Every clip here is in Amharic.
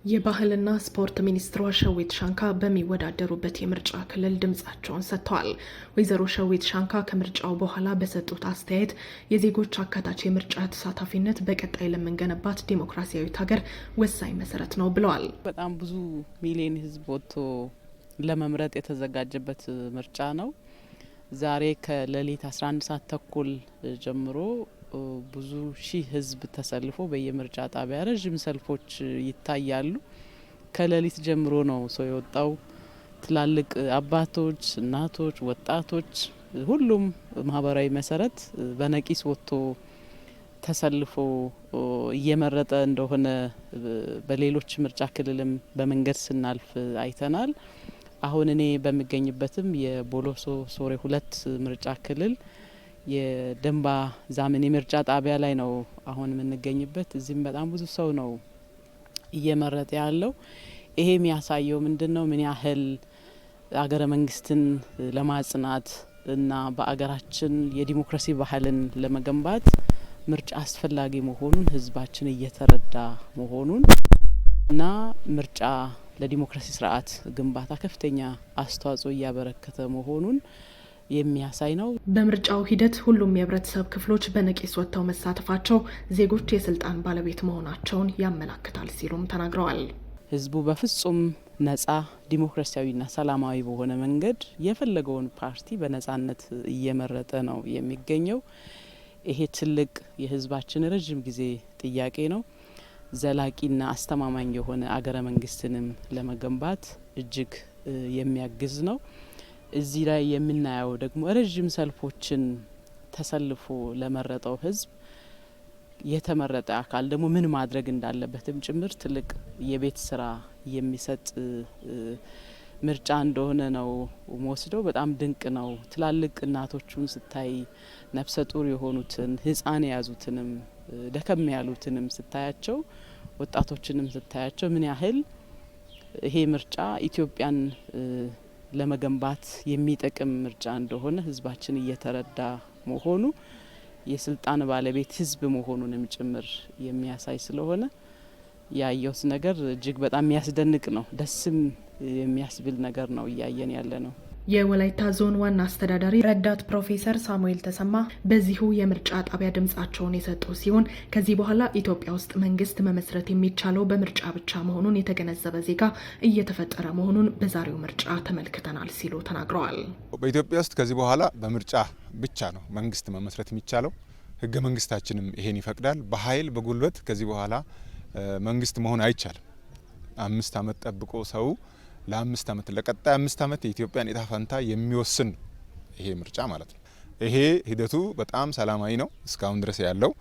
የባህልና ስፖርት ሚኒስትሯ ሸዊት ሻንካ በሚወዳደሩበት የምርጫ ክልል ድምጻቸውን ሰጥተዋል። ወይዘሮ ሸዊት ሻንካ ከምርጫው በኋላ በሰጡት አስተያየት የዜጎች አካታች የምርጫ ተሳታፊነት በቀጣይ ለምንገነባት ዲሞክራሲያዊት ሀገር ወሳኝ መሰረት ነው ብለዋል። በጣም ብዙ ሚሊዮን ሕዝብ ወጥቶ ለመምረጥ የተዘጋጀበት ምርጫ ነው። ዛሬ ከሌሊት 11 ሰዓት ተኩል ጀምሮ ብዙ ሺህ ህዝብ ተሰልፎ በየምርጫ ጣቢያ ረጅም ሰልፎች ይታያሉ። ከሌሊት ጀምሮ ነው ሰው የወጣው። ትላልቅ አባቶች፣ እናቶች፣ ወጣቶች ሁሉም ማህበራዊ መሰረት በነቂስ ወጥቶ ተሰልፎ እየመረጠ እንደሆነ በሌሎች ምርጫ ክልልም በመንገድ ስናልፍ አይተናል። አሁን እኔ በሚገኝበትም የቦሎሶ ሶሬ 2 ምርጫ ክልል የደንባ ዛምን የምርጫ ጣቢያ ላይ ነው አሁን የምንገኝበት። እዚህም በጣም ብዙ ሰው ነው እየመረጠ ያለው። ይሄ የሚያሳየው ምንድነው? ምን ያህል አገረ መንግስትን ለማጽናት እና በአገራችን የዲሞክራሲ ባህልን ለመገንባት ምርጫ አስፈላጊ መሆኑን ህዝባችን እየተረዳ መሆኑን እና ምርጫ ለዲሞክራሲ ስርዓት ግንባታ ከፍተኛ አስተዋጽኦ እያበረከተ መሆኑን የሚያሳይ ነው። በምርጫው ሂደት ሁሉም የህብረተሰብ ክፍሎች በነቂስ ወጥተው መሳተፋቸው ዜጎች የስልጣን ባለቤት መሆናቸውን ያመላክታል ሲሉም ተናግረዋል። ህዝቡ በፍጹም ነጻ ዲሞክራሲያዊና ሰላማዊ በሆነ መንገድ የፈለገውን ፓርቲ በነጻነት እየመረጠ ነው የሚገኘው። ይሄ ትልቅ የህዝባችን ረጅም ጊዜ ጥያቄ ነው። ዘላቂና አስተማማኝ የሆነ አገረ መንግስትንም ለመገንባት እጅግ የሚያግዝ ነው። እዚህ ላይ የምናየው ደግሞ ረጅም ሰልፎችን ተሰልፎ ለመረጠው ህዝብ የተመረጠ አካል ደግሞ ምን ማድረግ እንዳለበትም ጭምር ትልቅ የቤት ስራ የሚሰጥ ምርጫ እንደሆነ ነው ወስደው። በጣም ድንቅ ነው። ትላልቅ እናቶቹን ስታይ፣ ነፍሰ ጡር የሆኑትን፣ ህፃን የያዙትንም፣ ደከም ያሉትንም ስታያቸው፣ ወጣቶችንም ስታያቸው ምን ያህል ይሄ ምርጫ ኢትዮጵያን ለመገንባት የሚጠቅም ምርጫ እንደሆነ ህዝባችን እየተረዳ መሆኑ የስልጣን ባለቤት ህዝብ መሆኑንም ጭምር የሚያሳይ ስለሆነ ያየሁት ነገር እጅግ በጣም የሚያስደንቅ ነው። ደስም የሚያስብል ነገር ነው እያየን ያለ ነው። የወላይታ ዞን ዋና አስተዳዳሪ ረዳት ፕሮፌሰር ሳሙኤል ተሰማ በዚሁ የምርጫ ጣቢያ ድምጻቸውን የሰጡ ሲሆን ከዚህ በኋላ ኢትዮጵያ ውስጥ መንግስት መመስረት የሚቻለው በምርጫ ብቻ መሆኑን የተገነዘበ ዜጋ እየተፈጠረ መሆኑን በዛሬው ምርጫ ተመልክተናል ሲሉ ተናግረዋል። በኢትዮጵያ ውስጥ ከዚህ በኋላ በምርጫ ብቻ ነው መንግስት መመስረት የሚቻለው። ህገ መንግስታችንም ይሄን ይፈቅዳል። በኃይል በጉልበት ከዚህ በኋላ መንግስት መሆን አይቻልም። 5 ዓመት ጠብቆ ሰው ለ5 ዓመት ለቀጣይ 5 ዓመት የኢትዮጵያን ዕጣ ፈንታ የሚወስን ይሄ ምርጫ ማለት ነው። ይሄ ሂደቱ በጣም ሰላማዊ ነው። እስካሁን ድረስ ያለው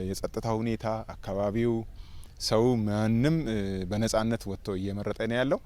የጸጥታ ሁኔታ፣ አካባቢው፣ ሰው ማንም በነጻነት ወጥቶ እየመረጠ ነው ያለው።